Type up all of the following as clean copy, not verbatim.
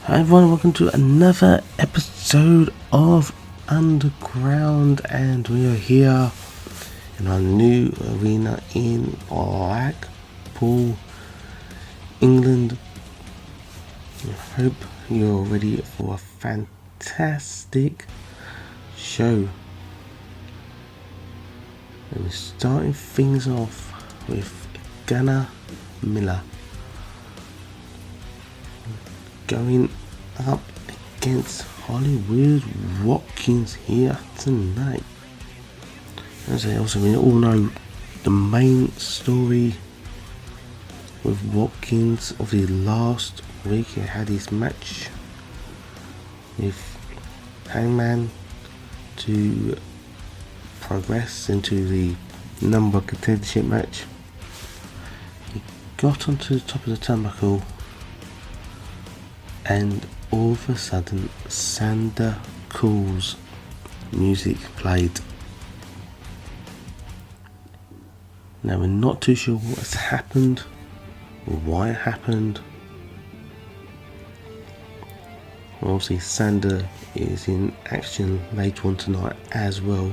Hi everyone, welcome to another episode of Underground, and we are here in our new arena in Blackpool, England. I hope you're ready for a fantastic show. And we're starting things off with Gunnar Miller going up against Hollywood Watkins here tonight. As I also we all know the main story with Watkins of the last week. He had his match with Hangman to progress into the number contendership match. He got onto the top of the turnbuckle, and all of a sudden Sander Cool's music played. Now we're not too sure what has happened or why it happened. Obviously Sander is in action later on tonight as well.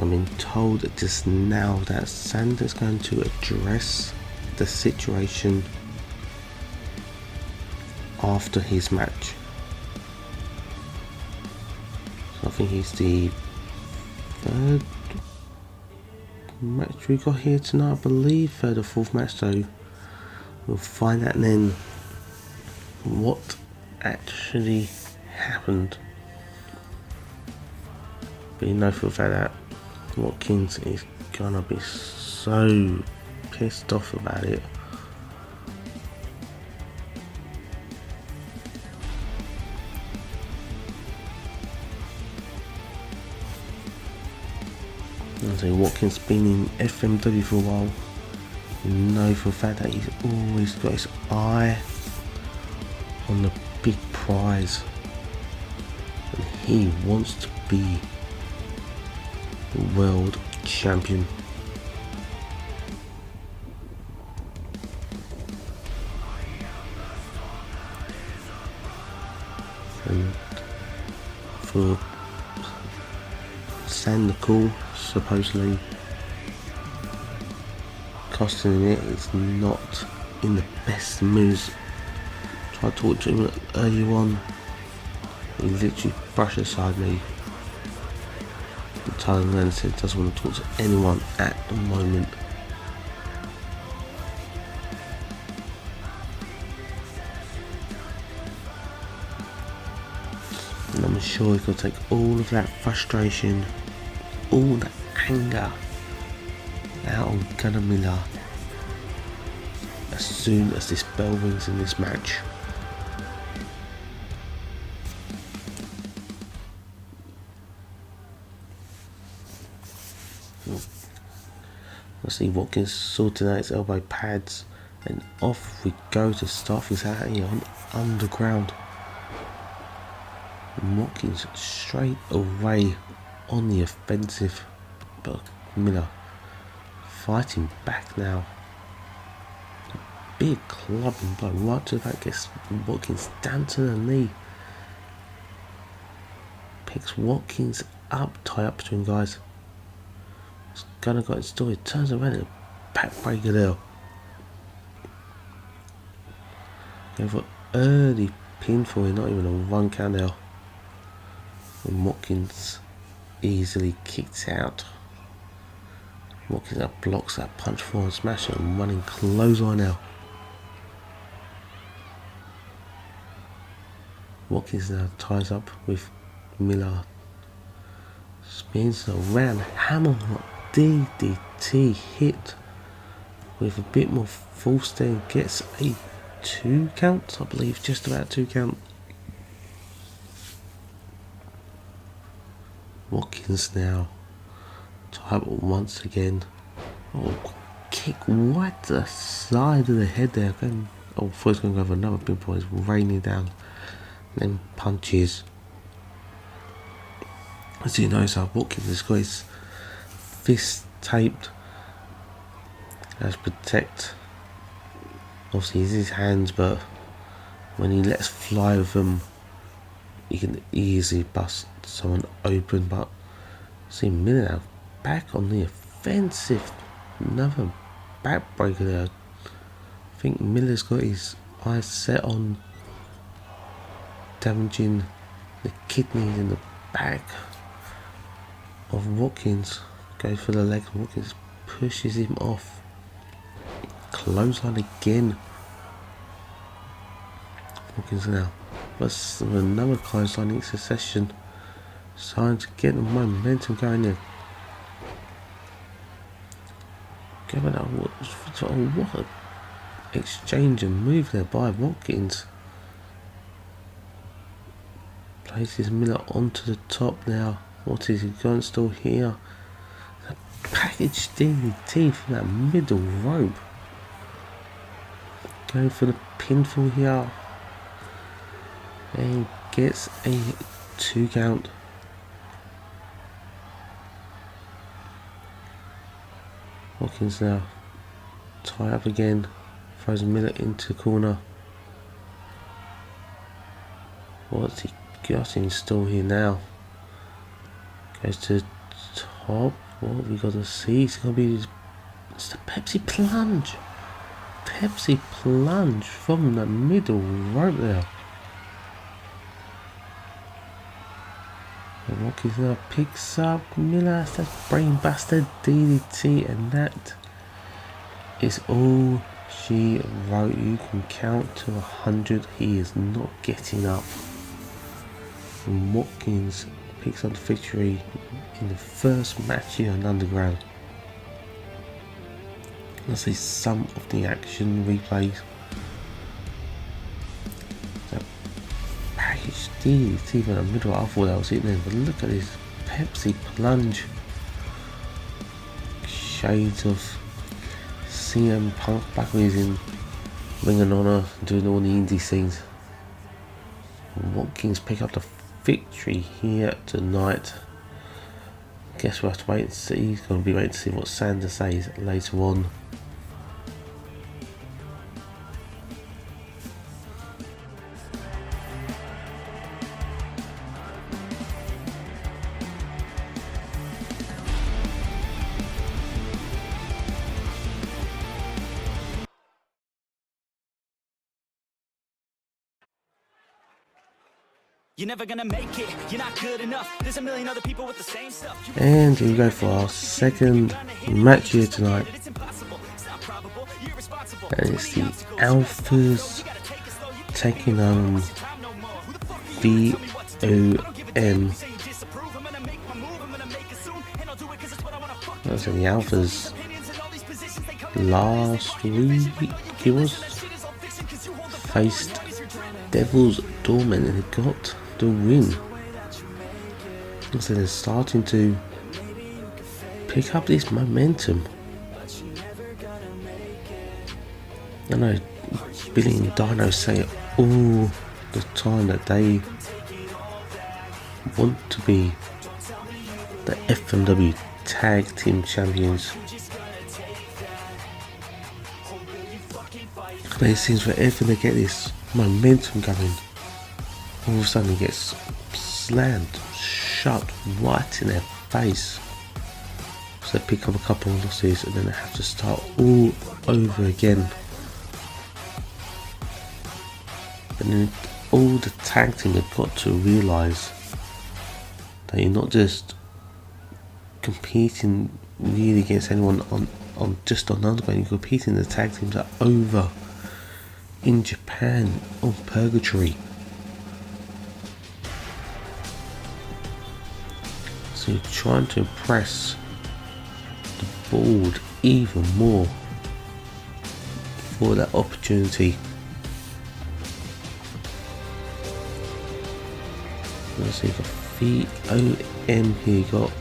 I've been told just now that Sander's going to address the situation after his match. So I think he's the third match we got here tonight, I believe, third or fourth match, so we'll find out then what actually happened. But you know for a fact that Watkins is gonna be so pissed off about it. So Watkins been in FMW for a while. You know for a fact that he's always got his eye on the big prize, and he wants to be the world champion. And for Sander Cool, supposedly costing it, it's not in the best moods. Tried to talk to him earlier on, he literally brushed aside me and told him and said he doesn't want to talk to anyone at the moment. And I'm sure he could take all of that frustration, all the anger out on Gunnar Miller as soon as this bell rings in this match. I see Watkins sorting out his elbow pads, and off we go to start things out here on Underground. And Watkins straight away on the offensive, but Miller fighting back now. A big clubbing blow right to the back, gets Watkins down to the knee. Picks Watkins up, tie up between guys. Gunnar got his story, turns around and backbreaker there. Going for early pinfall, not even a 1 count there. And Watkins easily kicked out. Watkins up blocks that punch forward smash and running clothesline now. Watkins now ties up with Miller. Spins around, hammer DDT hit with a bit more force there, gets a 2 count, I believe, just about 2 count. Watkins now tie up once again. Oh, kick right to the side of the head there. Again. Oh, thought he's going to go for another pinfall. It's raining down. Then punches. As you notice, Watkins has got his fist taped as protect. Obviously, it's his hands, but when he lets fly with them, he can easily bust someone open. But see Miller now back on the offensive. Another backbreaker there. I think Miller's got his eyes set on damaging the kidneys in the back of Watkins. Goes for the leg. Watkins pushes him off. Clothesline again. Watkins now. But another clothesline in succession. Starting to get the momentum going there. What an exchange and move there by Watkins. Places Miller onto the top now. What is he going still here? A package DDT from that middle rope. Going for the pinfall here. And gets a 2 count. Watkins now tie up again, throws Miller into the corner. What's he got in store here now? Goes to the top. What have we got to see? It's going to be it's the Pepsi plunge. Pepsi plunge from the middle rope there. And Watkins now picks up Miller. That's that brainbuster DDT, and that is all she wrote. You can count to 100. He is not getting up. And Watkins picks up the victory in the first match here on Underground. Let's see some of the action replays. Package DDT in the middle. I thought that was it then, but look at this Pepsi plunge. Shades of CM Punk back when he's in Ring of Honor doing all the indie scenes. Watkins pick up the victory here tonight. Guess we'll have to wait and see. He's going to be waiting to see what Sanders says later on. You're never gonna make it, you're not good enough. There's a million other people with the same stuff. And here we go for our second match here tonight. And it's the Alphas taking on Leone. That's the Alphas last week it was faced Devil's Dormant and they got the win. So they're starting to pick up this momentum. I know Billy and Dino say it all the time that they want to be the FMW Tag Team Champions. But it seems wherever they get this momentum going, all of a sudden it gets slammed shut right in their face. So they pick up a couple of losses and then they have to start all over again. And then all the tag team have got to realise that you're not just competing really against anyone on just on Underground, you're competing the tag teams that are over in Japan on Purgatory. So you're trying to impress the board even more for that opportunity. Let's see, you've got VOM here, you got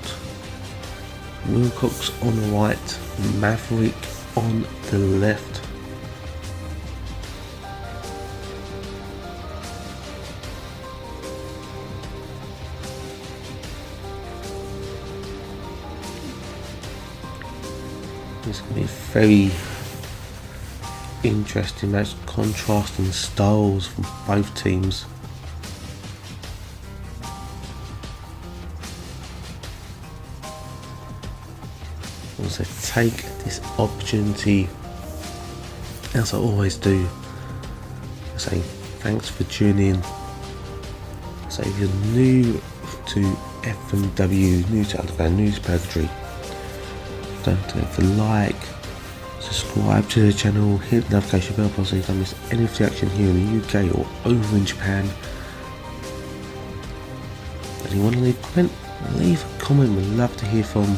Wilcox on the right, Maverick on the left. It's going to be a very interesting match, contrasting styles from both teams. Also take this opportunity, as I always do, to say thanks for tuning in. So if you're new to FMW, new to Underground, new to Purgatory, don't forget to like, subscribe to the channel, hit the notification bell so you don't miss any of the action here in the UK or over in Japan. And you want to leave a comment? Leave a comment. We'd love to hear from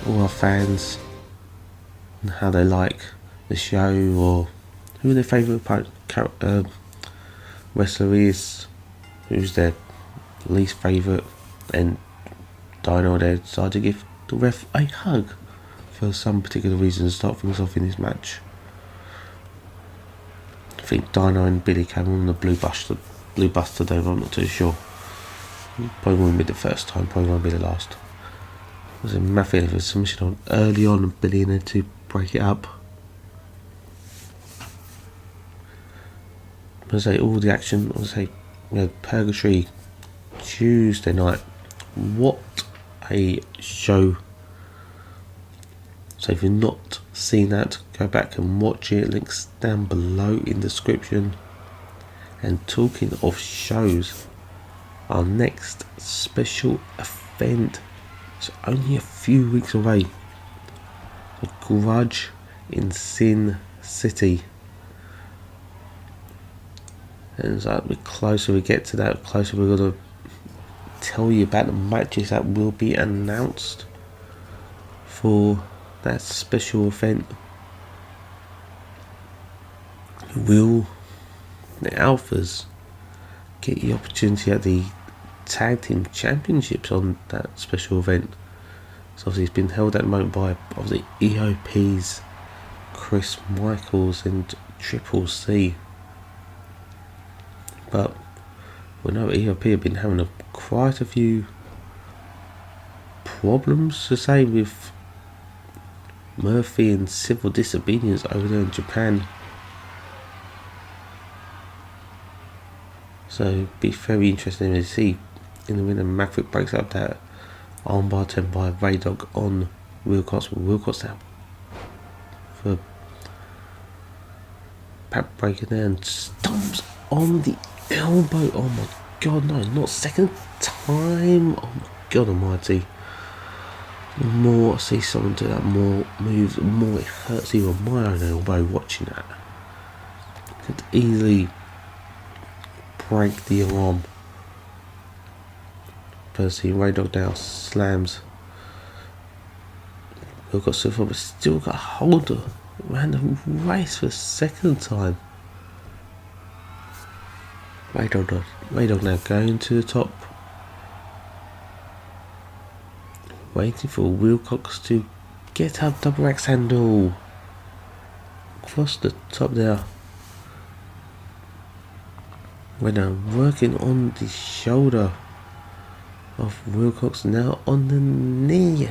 all our fans and how they like the show, or who their favourite wrestler is, who's their least favourite, and Dino they decide to give the ref a hug for some particular reason to start things off in this match. I think Dino and Billy came on the blue bus today, but I'm not too sure. Probably won't be the first time, probably won't be the last. Was it Matthew for submission on early on, and Billy in to break it up. I say all the action. I say, you know, Purgatory Tuesday night. What a show! So if you've not seen that, go back and watch it. Links down below in the description. And talking of shows, our next special event is only a few weeks away. A Grudge in Sin City. And so the closer we get to that, the closer we're going to tell you about the matches that will be announced for that special event. Will the Alphas get the opportunity at the Tag Team Championships on that special event? So obviously it's been held at the moment by obviously EOP's Chris Michaels and Triple C. But we know EOP have been having quite a few problems to say with Murphy and civil disobedience over there in Japan. So it'd be very interesting to see in the winner. Maverick breaks up that armbar attempt by Raydog on Wilcox. Wilcox now for Pat breaking there and stomps on the elbow. Oh my god, no, not second time. Oh my god almighty. The more I see someone do that, more moves, the more it hurts even my own elbow watching that. Could easily break the arm. Percy Raydog now slams. We've got so far, but still got hold of random race for a second time. Raydog now going to the top. Waiting for Wilcox to get up, double axe handle. Across the top there. We're now working on the shoulder of Wilcox, now on the knee.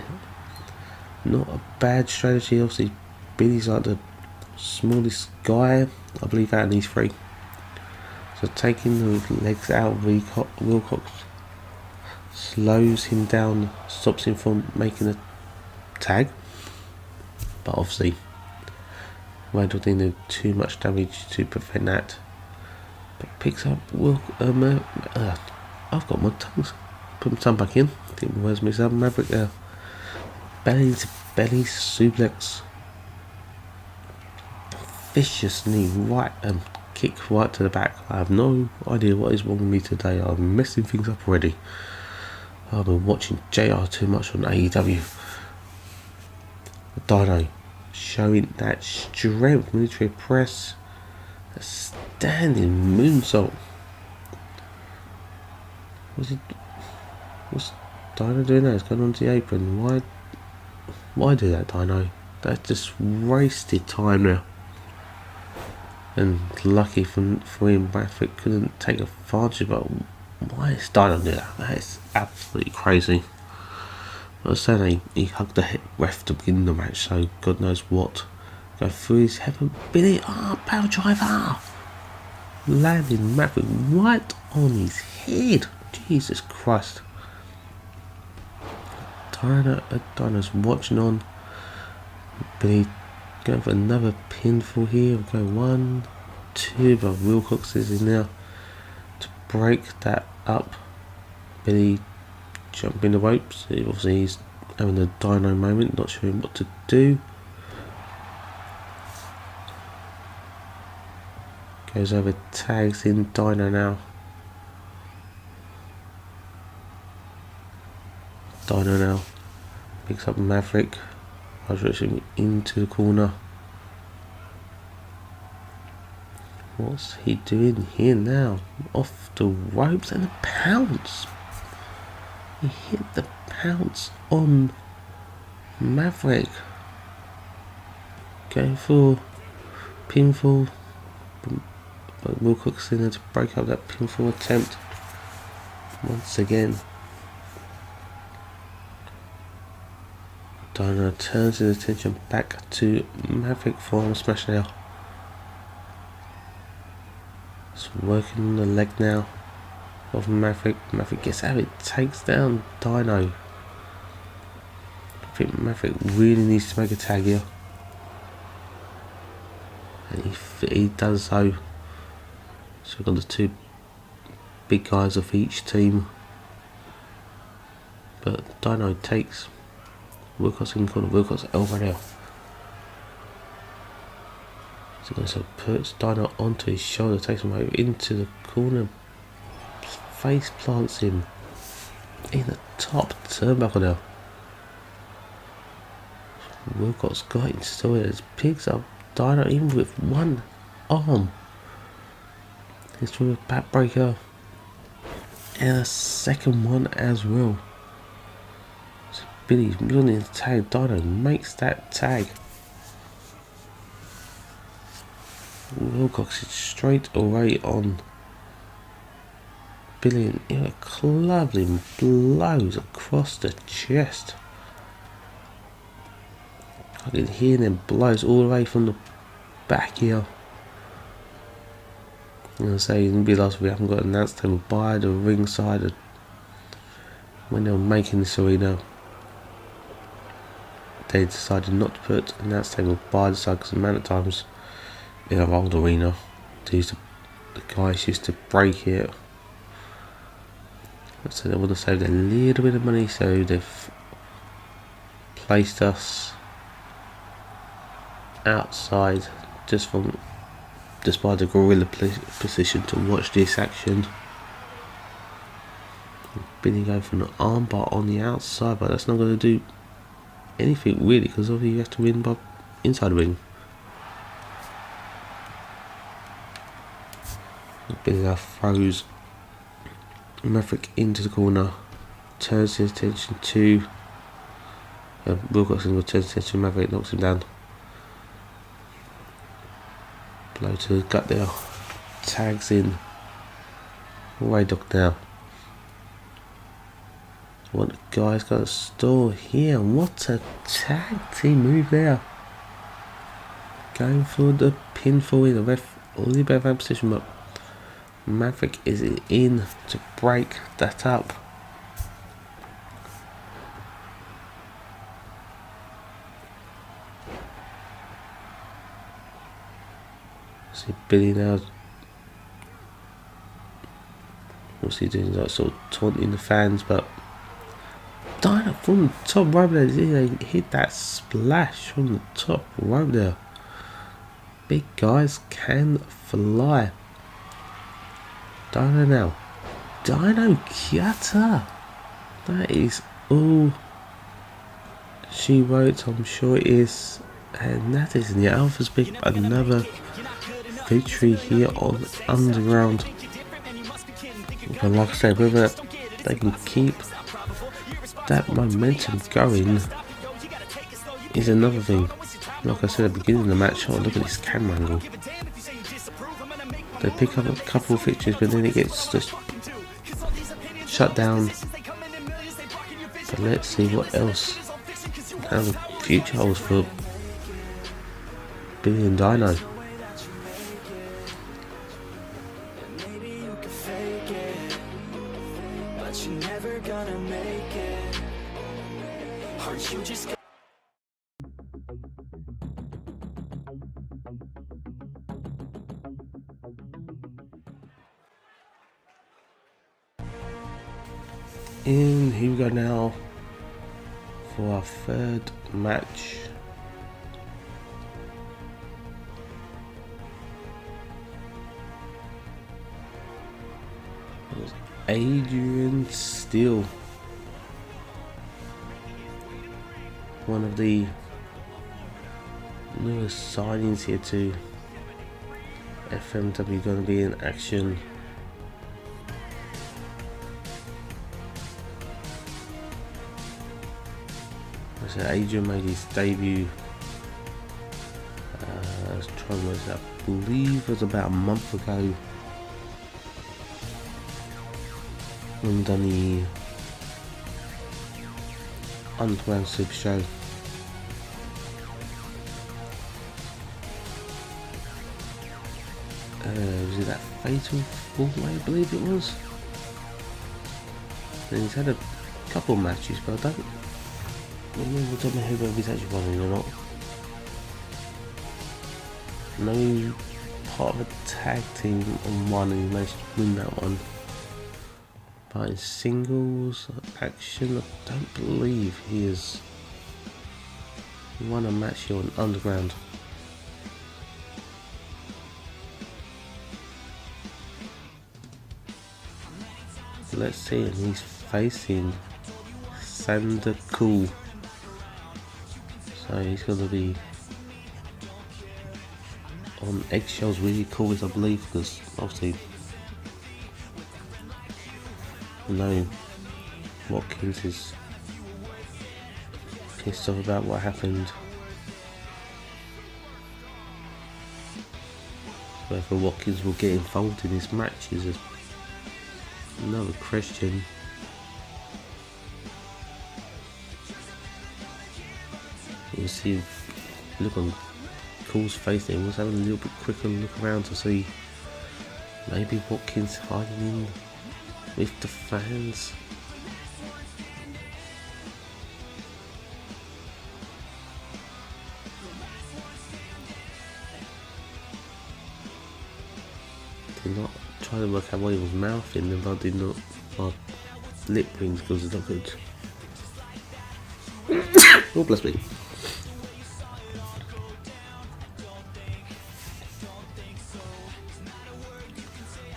Not a bad strategy. Obviously Billy's like the smallest guy, I believe, out of these three. So taking the legs out of Wilcox slows him down, stops him from making a tag. But obviously Raydog didn't do too much damage to prevent that. But picks up I've got my tongues. Put my tongue back in. Get my words mixed up. Maverick there. Belly to belly suplex. Vicious knee right and kick right to the back. I have no idea what is wrong with me today. I'm messing things up already. I've been watching JR too much on AEW. Dino showing that strength. Military press. A standing moonsault. What's Dino doing there? It's going onto the apron. Why do that, Dino? That's just wasted time now. And lucky for him, Maverick couldn't take advantage, but why is Dino doing that? That is absolutely crazy. I was saying he hugged the ref to begin the match, so God knows what Go through his head. Billy, power driver! Landing Maverick right on his head. Jesus Christ. Dino's watching on. Billy going for another pinfall here. We'll go 1, 2, but Wilcox is in now to break that up. Billy jumping the ropes. Obviously he's having a Dino moment, not sure what to do. Goes over, tags in Dino now. Dino now picks up Maverick, him into the corner. What's he doing here now? Off the ropes and a pounce. He hit the pounce on Maverick. Going for pinfall, but Wilcox in there to break up that pinfall attempt once again. Dino turns his attention back to Maverick for a smash now. It's working on the leg now of Maverick. Maverick gets out of it, takes down Dino. I think Maverick really needs to make a tag here. And he does so. So we've got the two big guys of each team. But Dino takes Wilcox in the corner. Wilcox elbow now. So puts Dino onto his shoulder, takes him over into the corner, face plants him in the top turnbuckle now. Wilcox got it still there, picks up Dino even with one arm. He's through a backbreaker and a second one as well. So Billy's running to tag. Dino makes that tag. Wilcox is straight away on Billy and clubbing blows across the chest. I can hear them blows all the way from the back here. I'm going to say, you didn't realise we haven't got an announce table by the ringside when they were making this arena. They decided not to put an announce table by the side because the amount of times in our old arena the guys used to break it. So they want to save a little bit of money, so they've placed us outside just by the gorilla position to watch this action. Billy going for an armbar on the outside, but that's not going to do anything really because obviously you have to win by inside the ring. Billy now throws Maverick into the corner, turns his attention to Wilcox and turns his attention to Maverick, knocks him down. Blow to the gut there, tags in Ray Dog now. What the guy's got a stall here, what a tag team move there. Going for the pinfall in the ref, a little bit of a position, but Maverick is in to break that up. See Billy now. What's he doing? Like sort of taunting the fans, but Dino from the top rope there. He hit that splash from the top rope there. Big guys can fly. Dino now. Dino cutter. That is all she wrote, I'm sure it is. And that is the Alpha's pick another victory here on Underground. But like I said, whether they can keep that momentum going is another thing. Like I said at the beginning of the match, oh look at this camera angle. They pick up a couple of victories, but then it gets just shut down. But let's see what else, how the future holds for Billion Dino. And here we go now for our third match. Adrian still one of the newest signings here to FMW, going to be in action. So Adrian made his debut, I believe it was about a month ago, when done the Underground Super Show. Was it that Fatal 4-Way, I believe it was? And he's had a couple of matches, but I don't know whether he's actually won it or not. No part of a tag team on one, and he managed to win that one. But in singles action, I don't believe he has won a match here on Underground. Let's see, and he's facing Sander Cool. So he's going to be on eggshells, really cool, I believe, because obviously I know Watkins is pissed off about what happened. Whether Watkins will get involved in this match is another question. You see, look on Cool's face there, he was having a little bit quicker look around to see maybe Watkins hiding in with the fans. Did not try to work out what he was mouthing, and I did not lip rings because it's not good. Oh, bless me.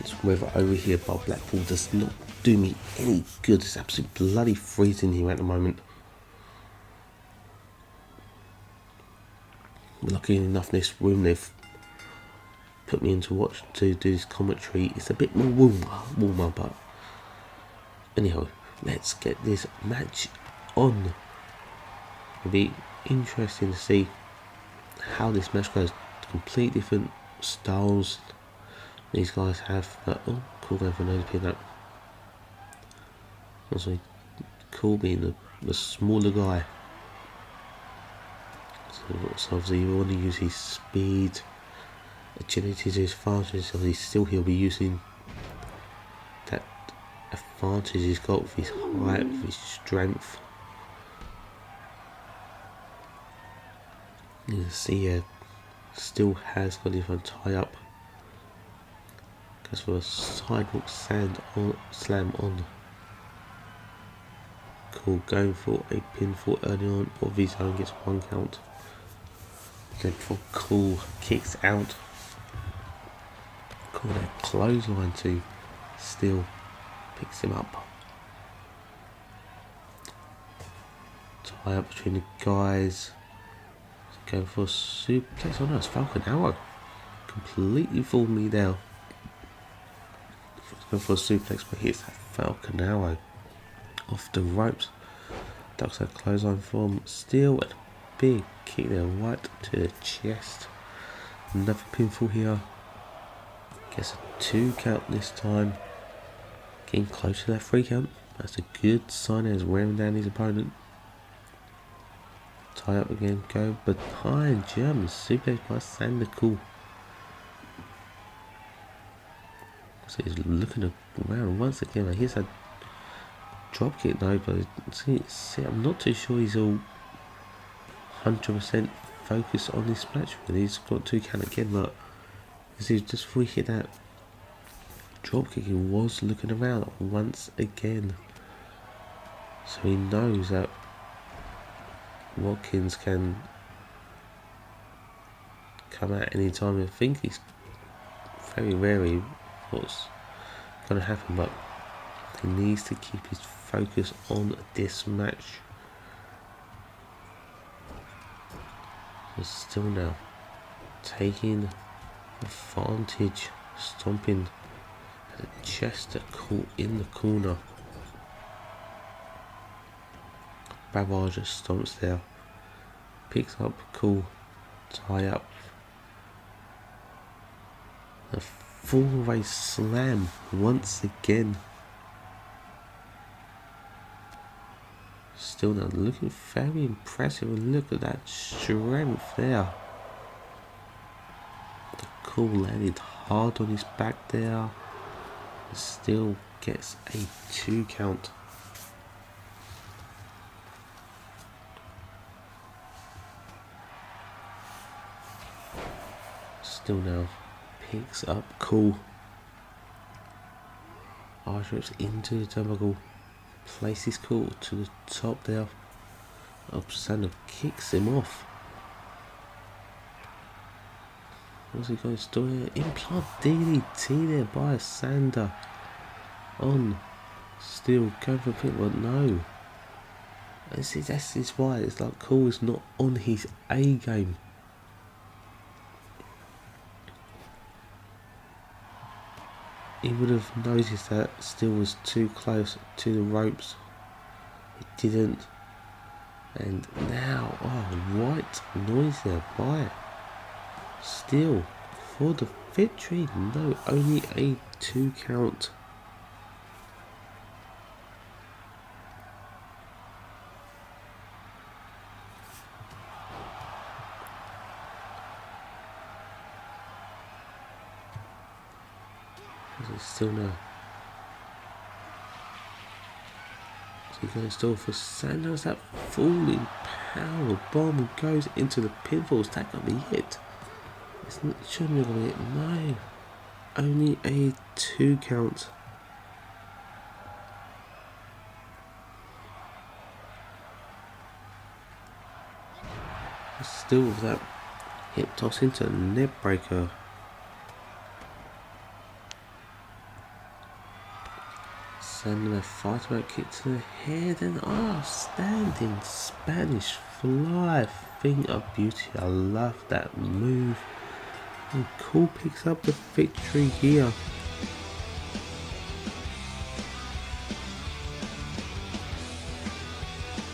This weather over here by Blackpool does not do me any good. It's absolutely bloody freezing here at the moment. Lucky enough, this room they've put me into to do this commentary. It's a bit more warmer, but anyhow, let's get this match on. It'll be interesting to see how this match goes. Complete different styles these guys have, but oh, Cool going for another pin up. Also, Cool being the smaller guy, so obviously you want to use his speed, agility to his advantage. So he'll be using that advantage he's got with his height, with his strength. You can see still has got his tie up. Goes for a sidewalk slam on. Cool going for a pinfall early on, but his own gets one count. Then for Cool kicks out. Cool that clothesline too. Still picks him up. Tie up between the guys. Going for a suplex. Oh no, it's Falcon Arrow. Completely fooled me now. Going for a suplex, but here's that Falcon Arrow off the ropes. Ducks that clothesline from Steel, and a big kick there right to the chest. Another pinfall here. Gets a 2 count this time. Getting close to that 3 count. That's a good sign as wearing down his opponent. Tie up again, go behind G.A.M.E. Suplex by Sander, cool. So he's looking around once again. Here's a drop kick though, but see, I'm not too sure he's all 100% focused on this match. Really. He's got 2 count again, but as he just before he hit that drop kick, he was looking around once again. So he knows that Watkins can come out any time. I think he's very wary what's going to happen, but he needs to keep his focus on this match. But still now taking advantage, stomping at the chest in the corner. Barrage stomps there, picks up, cool, tie up. A full race slam once again. Still now looking very impressive, and look at that strength there. The cool landed hard on his back there. Still gets a 2 count. Still now picks up, cool. Archers into the turnbuckle. Places cool to the top there. Sander kicks him off. What's he going to do here? Implant DDT there by Sander. On. Still going for a pin, but no. And see, that's why it's like Cool is not on his A game. He would have noticed that Still was too close to the ropes. He didn't. And now, oh, right noise there by Still for the victory. No, only a 2 count. Still no. So he goes still for Sander. That falling power bomb goes into the pinfall. Is that gonna be it? It's not, shouldn't be gonna be it. No. Only a 2 count. Still with that hip toss into a neck breaker. Sending a fighter kick to the head and standing Spanish fly, thing of beauty. I love that move. And Cool picks up the victory here.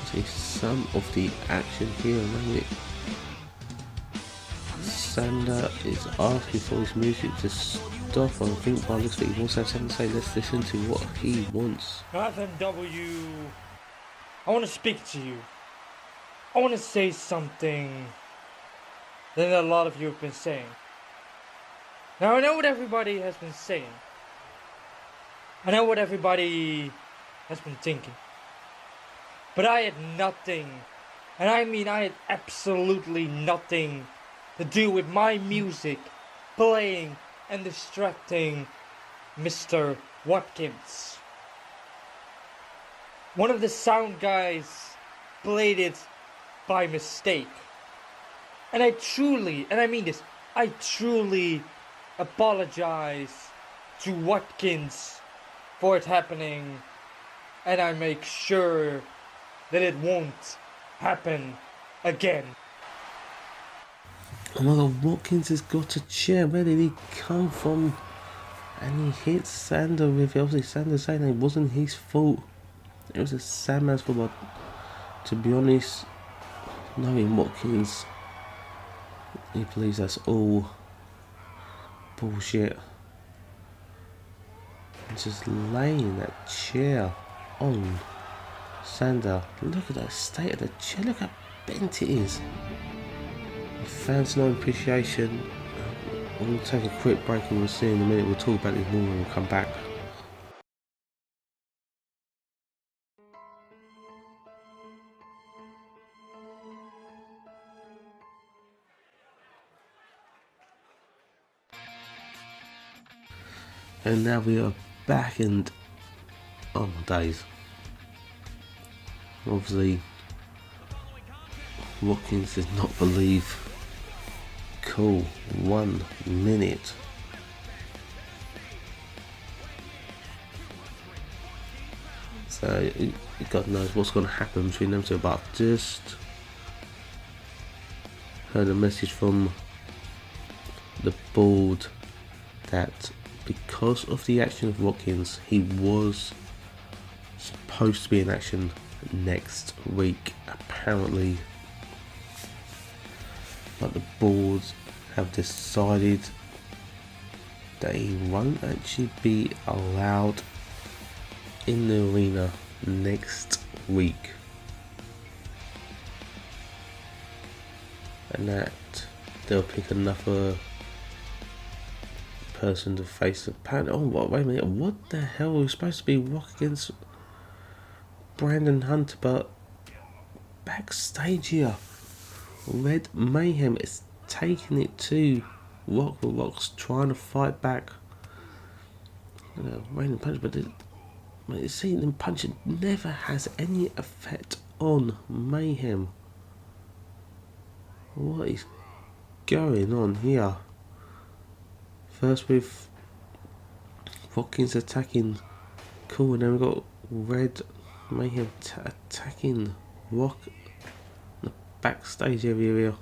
See some of the action here. Sander is asking for his music to stop. I think by looks like he wants to have something to say. Let's listen to what he wants. FMW, I want to speak to you. I want to say something that a lot of you have been saying. Now I know what everybody has been saying. I know what everybody has been thinking. But I had nothing, and I mean I had absolutely nothing to do with my music playing and distracting Mr. Watkins. One of the sound guys played it by mistake. And I truly, and I mean this, I truly apologize to Watkins for it happening, and I make sure that it won't happen again. Oh my god, Watkins has got a chair. Where did he come from? And he hits Sander with it. Obviously, Sander saying it wasn't his fault. It was a Sandman's fault. But to be honest, knowing Watkins, he believes that's all bullshit. Just laying that chair on Sander. Look at that state of the chair. Look how bent it is. Fans no appreciation. We'll take a quick break and we'll see in a minute. We'll talk about this more when we come back. And now we are back, and oh my days. Obviously, Watkins did not believe. Cool, 1 minute. So God knows what's going to happen between them two, but I've just heard a message from the board that because of the action of Watkins, he was supposed to be in action next week apparently, but the boards have decided that he won't actually be allowed in the arena next week, and that they'll pick another person to face the panel. Oh, wait a minute, what the hell? We're supposed to be Rock against Brandon Hunter, but backstage here, Red Mayhem is taking it to Rock. Rock's trying to fight back. Random punch, but seeing them punching never has any effect on Mayhem. What is going on here? First with Watkins attacking Cool, and then we've got Red Mayhem attacking Rock in the backstage area here.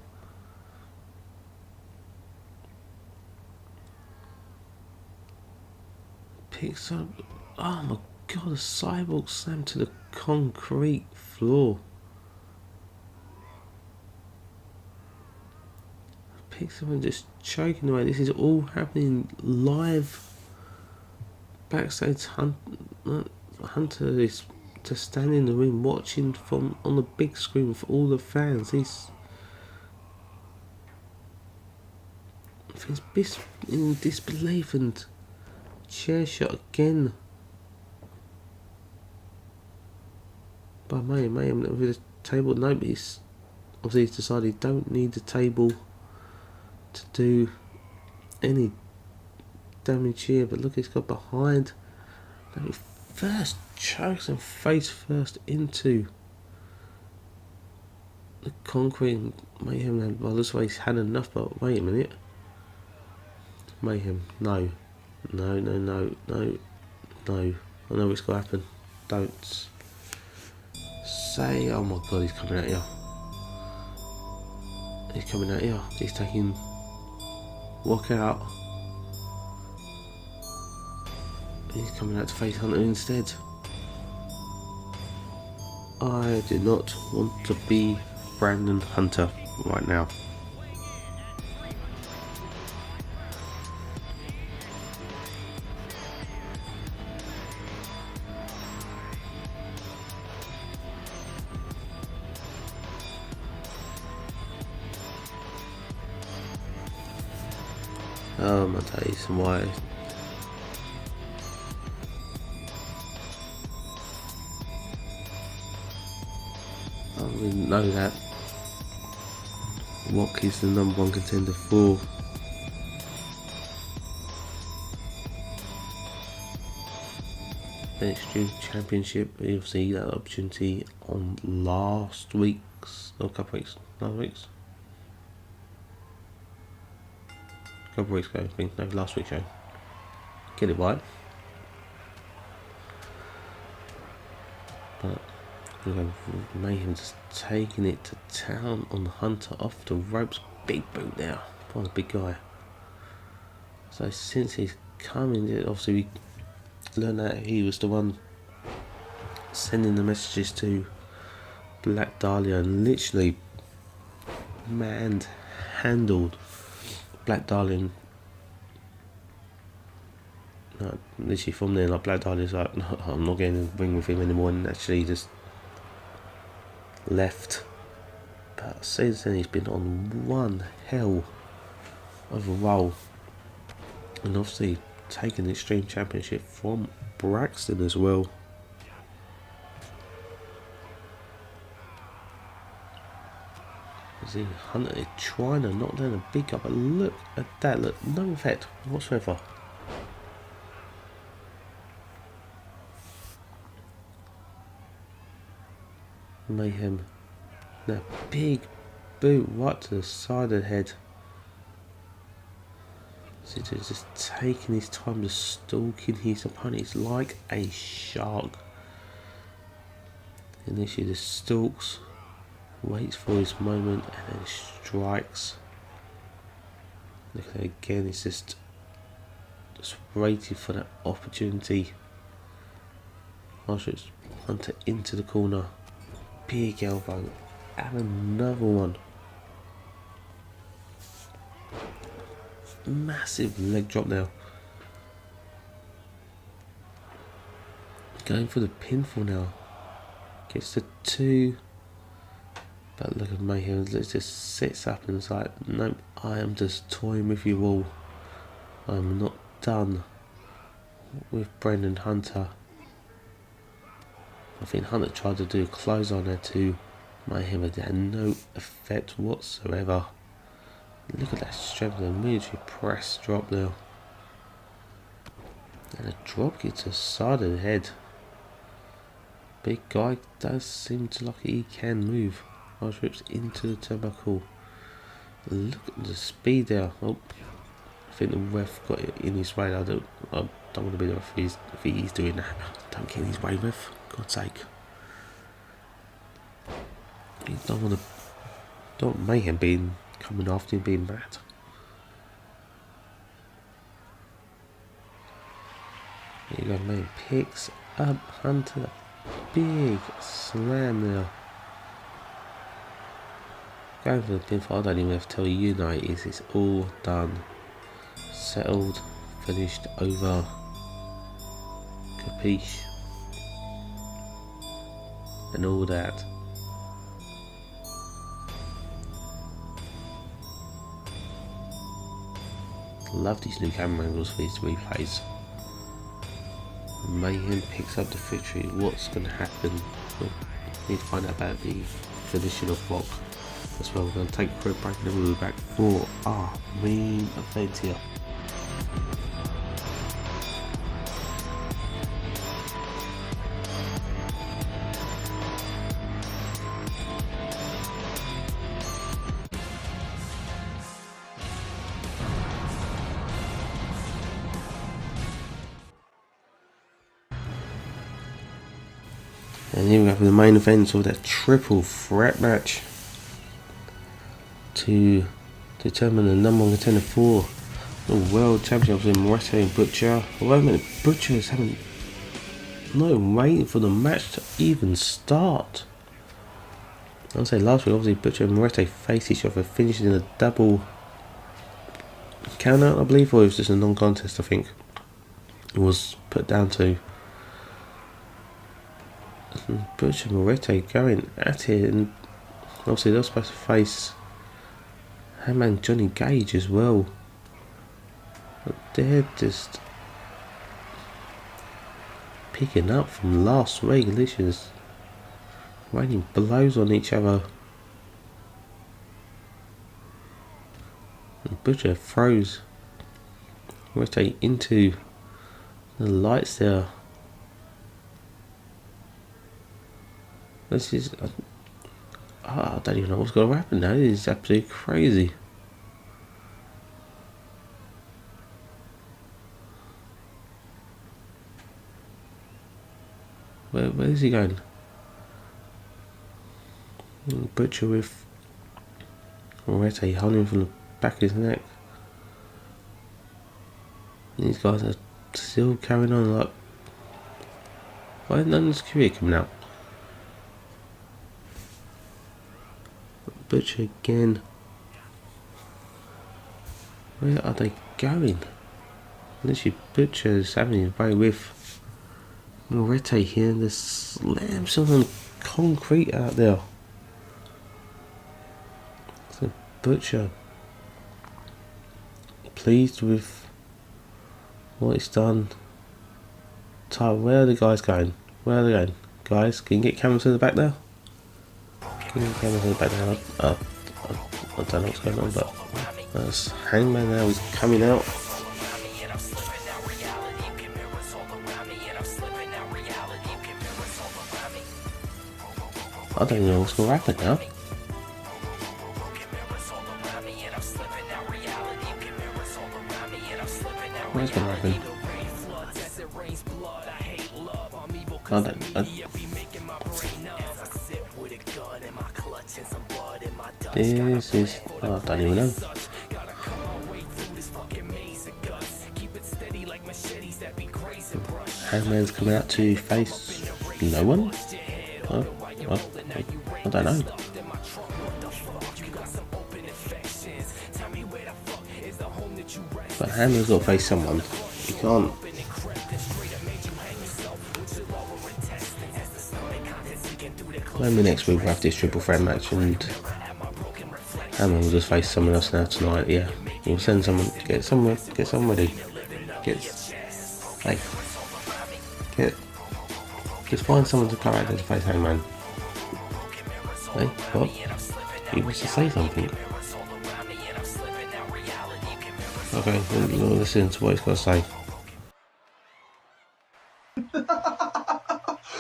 Picks up, oh my god, a cyborg slam to the concrete floor. Picks up and just choking away. This is all happening live backstage. Hunter is just standing in the ring watching from on the big screen for all the fans. He's in disbelief and chair shot again by Mayhem with the table. Nobody's obviously decided he don't need the table to do any damage here, but look, he's got behind. Now he first chokes him face first into the concrete. Mayhem, well, this way he's had enough, but wait a minute. Mayhem, no. I know what's going to happen. Don't say, oh my god, he's coming at you. He's coming at you. He's taking Walk out. He's coming out to face Hunter instead. I do not want to be Brandon Hunter right now. Oh my days, why? We know that Watkins is the #1 contender for the Extreme Championship. You'll see that opportunity on last week's, or a couple weeks, last weeks ago, I think, no, last week's show. Get it right. But Mayhem just taking it to town on Hunter off the ropes. Big boot now by the big guy. So since he's coming, obviously we learned that he was the one sending the messages to Black Dahlia and literally handled Black Dahlia. No, literally from there, like, Black Dahlia's like, no, I'm not getting in the ring with him anymore, and actually just left But since then he's been on one hell of a roll. And obviously taking the Extreme Championship from Braxton as well. See, Hunter trying to knock down a big guy, but look at that, look, no effect whatsoever. Mayhem. Now big boot right to the side of the head. So he's just taking his time, just stalking his opponent. He's like a shark. Initially just stalks, waits for his moment, and then strikes. Look at that again, he's just waiting for that opportunity. It's Hunter into the corner. Big elbow. And another one. Massive leg drop now. Going for the pinfall now. Gets the 2. But look at Mayhem. It just sits up and is like, nope, I am just toying with you all. I'm not done with Brendan Hunter. I think Hunter tried to do a close on there too. Mayhem had no effect whatsoever. Look at that strength of the military press drop now. And a drop kick to the side of the head. Big guy does seem to like he can move. Nice rips into the turnbuckle. Look at the speed there. Oh, I think the ref got it in his way. I don't want to be the ref if he's doing that. Don't get in his way, ref. God's sake. You don't want Mayhem being coming after him being mad. Here you go, Mayhem picks up Hunter. Big slam there. Going for the pinfall, I don't even have to tell you now, it's all done. Settled, finished, over. Capiche. And all that. Love these new camera angles for these replays. Mayhem picks up the victory. What's going to happen? We'll need to find out about the finishing of Rock as well. We're going to take a quick break and then we'll be back for our main event here. And here we have the main event of that triple threat match to determine the number 1 contender for the world championships in Muerte and Butcher. Wait a minute, Butcher is waiting for the match to even start. I'll say last week, obviously Butcher and Muerte faced each other, finishing in a double count out, I believe, or it was just a non-contest. I think it was put down to. Butcher and Muerte going at it, and obviously they're supposed to face Handman Johny Gage as well, but they're just picking up from last week, literally just raining blows on each other. And Butcher throws Muerte into the lights there. This is, I don't even know what's going to happen now. This is absolutely crazy. Where is he going? Butcher with Muerte holding him from the back of his neck. And these guys are still carrying on like, why isn't none of this career coming out? Butcher again. Where are they going? Literally, Butcher is having his way with Muerte here. The slams on the concrete out there. Butcher. Pleased with what it's done. Where are the guys going? Where are they going? Guys, can you get cameras in the back there? Can you get cameras in the back there? I don't know what's going on, but that's Hangman now. He's coming out. I don't know what's going to happen now. What's going to happen? This is... I don't even know. Hangman's coming out to face no one? I don't know. But Hangman's got to face someone. You can't. Maybe next week we'll have this triple threat match and Hangman will just face someone else now tonight. Yeah, we'll send someone, get someone ready. Just find someone to come out there to face Hangman. Hey, what? He wants to say something. Okay, we'll listen to what he's got to say.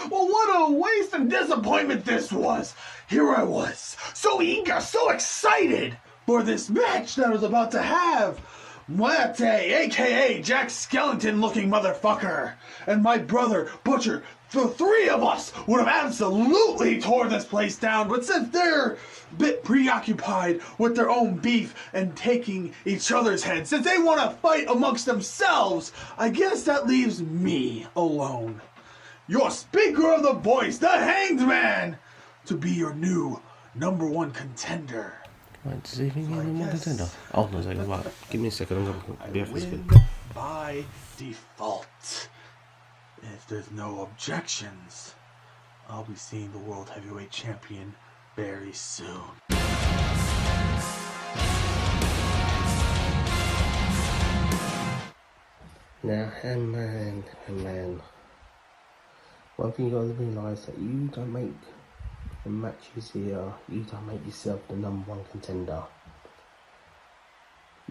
Well, what a waste and disappointment this was. Here I was, so eager, so excited for this match that I was about to have. Muerte, aka Jack Skeleton looking motherfucker, and my brother, Butcher. The three of us would have absolutely tore this place down, but since they're a bit preoccupied with their own beef and taking each other's heads, since they want to fight amongst themselves, I guess that leaves me alone. Your speaker of the voice, the Hanged Man, to be your new #1 contender. Right, does he think he's #1 contender? Oh, no, second, right. Give me a second, I'm going to be off this bit. By default. If there's no objections, I'll be seeing the World Heavyweight Champion very soon. Now, Hangman. One thing you gotta realise that you don't make the matches here, you don't make yourself the #1 contender.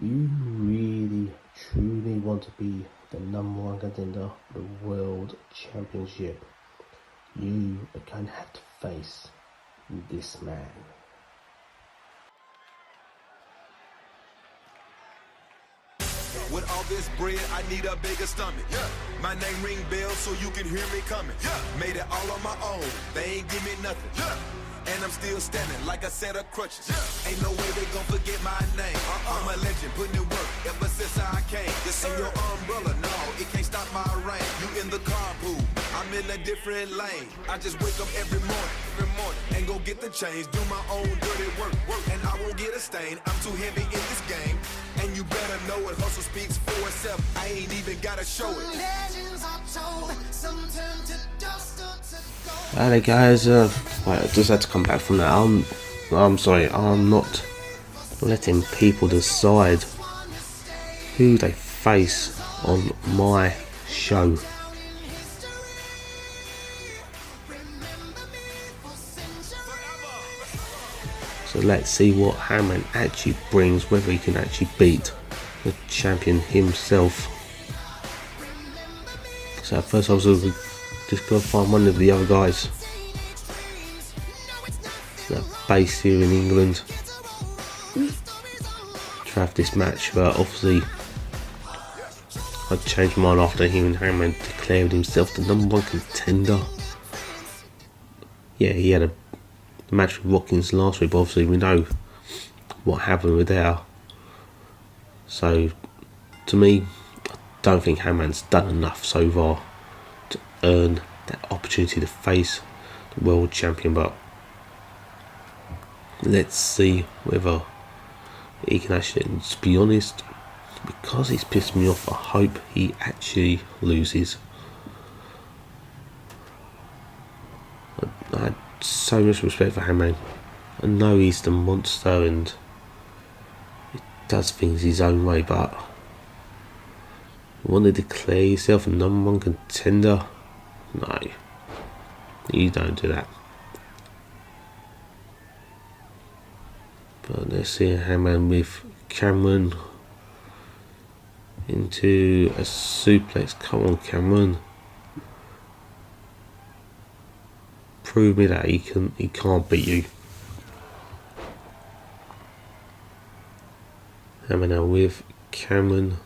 You really, truly want to be the #1 contender for the World Championship. You are going to have to face this man. With all this bread, I need a bigger stomach. Yeah. My name ring bells so you can hear me coming. Yeah. Made it all on my own. They ain't give me nothing. Yeah. And I'm still standing like a set of crutches. Yeah. Ain't no way they gon' forget my name. I'm a legend, putting in work ever since I came. This ain't your umbrella, no, it can't stop my reign. You in the carpool, I'm in a different lane. I just wake up every morning, and go get the change, do my own dirty work, and I won't get a stain. I'm too heavy in this game, and you better know it. Hustle speaks for itself. I ain't even gotta show it. Alright guys, I just had to come back from that. I'm sorry, I'm not letting people decide who they face on my show. So let's see what Hangman actually brings, whether he can actually beat the champion himself. So first I was just gotta find one of the other guys that are based here in England to have this match, but obviously I changed my mind after hearing Hangman declared himself the #1 contender. Yeah, he had a match with Watkins last week, but obviously we know what happened with there. So to me, I don't think Hangman's done enough so far to earn that opportunity to face the world champion, but let's see whether he can actually. And to be honest, because he's pissed me off, I hope he actually loses. I had so much respect for Hangman. I know he's the monster and does things his own way, but you want to declare yourself a #1 contender? No, you don't do that. But let's see a handman with Cameron into a suplex. Come on, Cameron. Prove me that he can't beat you. Hammer now with Cameron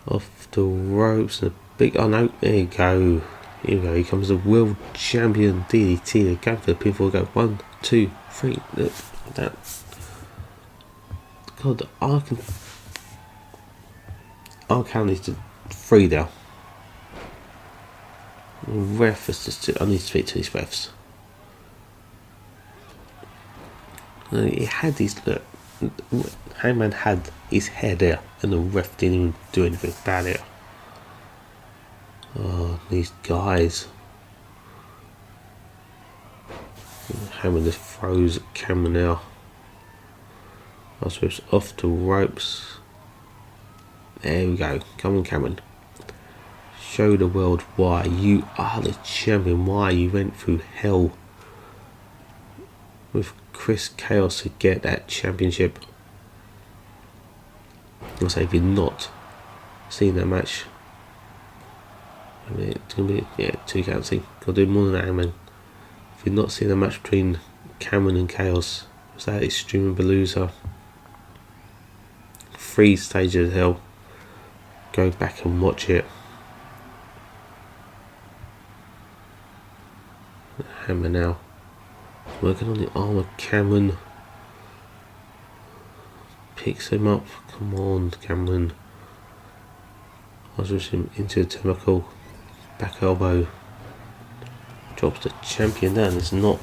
off the ropes and a big, oh no, there you go. Here we go, here comes the world champion DDT. They're going for the pinfall. Go 1, 2, 3. Look at that. God, I count these to 3 now. The ref is just, I need to speak to these refs. He had these, look, Hangman had his hair there and the ref didn't even do anything about it. Oh, these guys. Hangman just throws Cameron now. Whips off the ropes. There we go. Come on, Cameron. Show the world why you are the champion. Why you went through hell with Chris Chaos to get that championship. I'll say if you're not seeing that match, it's gonna be 2 counts. See, gotta do more than that, man. If you're not seeing the match between Cameron and Chaos, it's that Extreme Palooza. 3 stages of hell. Go back and watch it. Hammer now. Working on the arm of Cameron. Picks him up. Come on, Cameron. Pushes him into a tentacle. Back elbow. Drops the champion down. It's not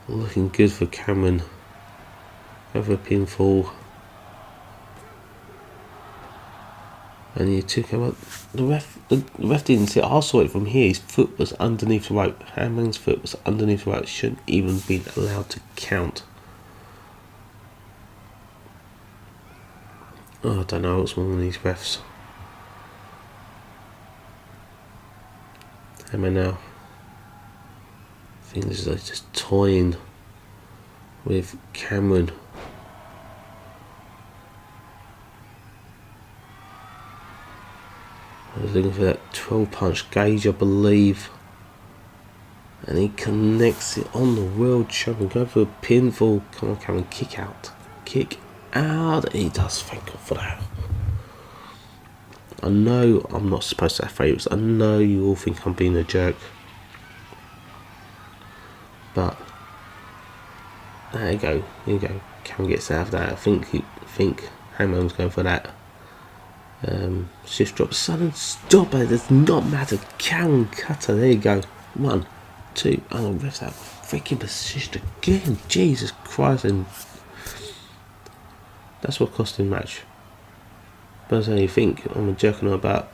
looking good for Cameron. Over a pinfall. And he took him up. The ref didn't see it. I saw it from here. His foot was underneath the rope. Hangman's foot was underneath the rope. Shouldn't even been allowed to count. Oh, I don't know what's wrong with these refs. Hangman now. I think this is just toying with Cameron. I was looking for that 12 punch Gage, I believe. And he connects it on the world champion. Go for a pinfall. Come on, Cameron. Kick out. Kick out. He does. Thank God for that. I know I'm not supposed to have favourites. I know you all think I'm being a jerk. But there you go. Here you go. Cameron gets out of that. I think Hangman was going for that. Shift drop, sudden stop. It does not matter. Cameron cutter. There you go. 1, 2. I'm gonna rest that freaking position again. Jesus Christ! And that's what cost him match. But as you think I'm joking on about.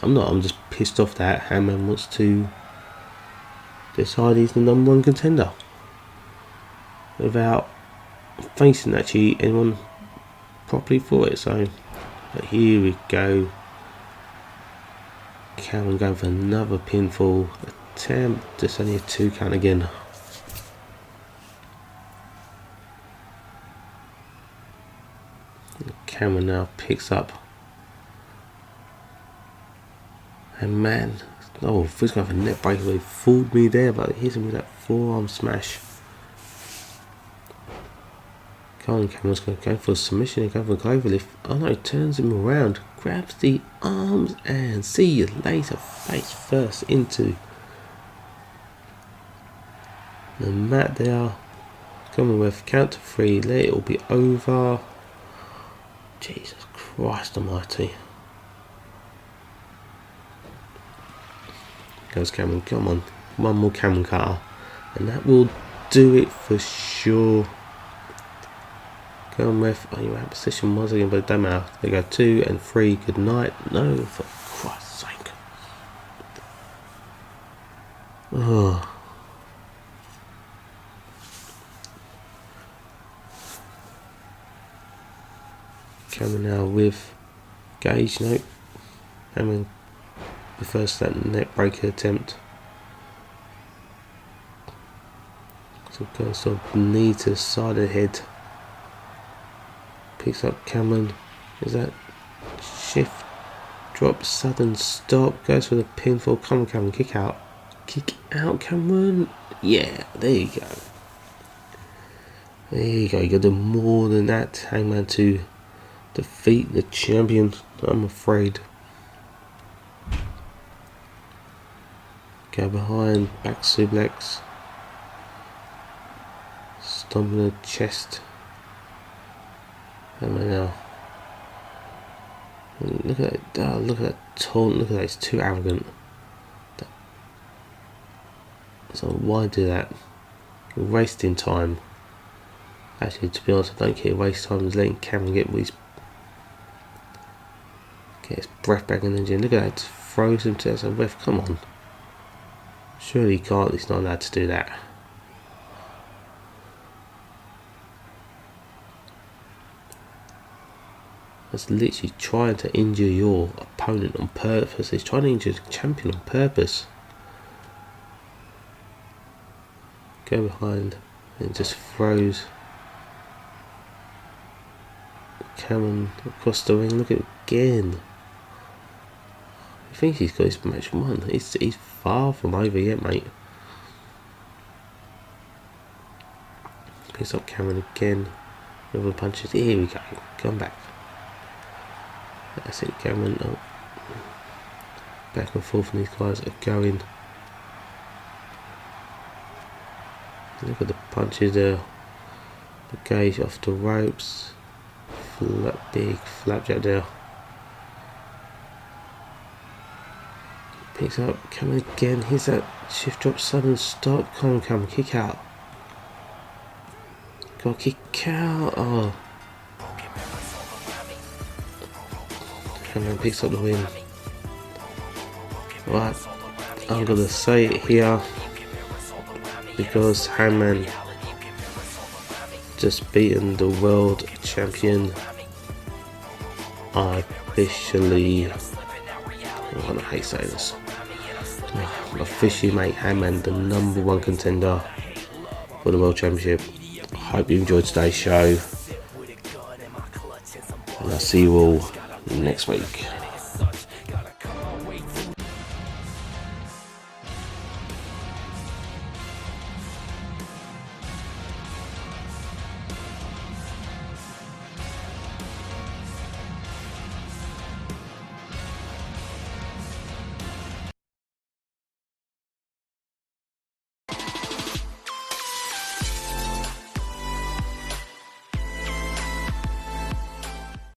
I'm not. I'm just pissed off that Hangman wants to decide he's the #1 contender without facing actually anyone properly for it. So, but here we go. Cameron going for another pinfall attempt. Just only a 2 count again. Cameron now picks up. And man, oh, first going for net breakaway. Fooled me there, but here's him with that forearm smash. Cameron's going to go for a submission and go for a clover lift. Oh no, turns him around, grabs the arms, and see you later. Face first into the mat there. Commonwealth, count to 3, let it all be over. Jesus Christ almighty. Goes Cameron, come on. One more Cameron cutter. And that will do it for sure. Come ref, are you out position once again, but it don't matter. They go 2 and 3, good night. No, for Christ's sake. Oh. Camera now with Gage. Nope. Hammond refers to that net breaker attempt. So goes sort of knee to the side of the head. Picks up Cameron. Is that shift? Drop, sudden stop. Goes for the pinfall. Come on, Cameron. Kick out. Kick out, Cameron. Yeah, there you go. There you go. You got to do more than that, Hangman, to defeat the champion, I'm afraid. Go behind, back suplex. Stomp in the chest. Hangman now. Look at that. Oh, look at that taunt. Look at that. It's too arrogant. So why do that? You're wasting time. Actually, to be honest, I don't care. Waste time is letting Cameron get his breath back in the engine. Look at that. Just throws him to the ref. Come on. Surely he can't. He's not allowed to do that. That's literally trying to injure your opponent on purpose. He's trying to injure the champion on purpose. Go behind and just throws Cameron across the ring. Look at it again. He thinks he's got his match won. He's far from over yet, mate. Picks up Cameron again. Another punches. Here we go. Come back. That's it, Cameron. Oh. Back and forth, and these guys are going. Look at the punches there. The Gage off the ropes. Big flapjack there. Picks up Cameron again. Here's that shift drop, sudden stop. Come on, Cameron, kick out. Go kick out. Oh. Cameron picks up the win. Right, I'm gonna say it here, because Hangman just beaten the world champion. I officially, I hate saying this, officially make Hangman the #1 contender for the world championship. I hope you enjoyed today's show, and I'll see you all next week.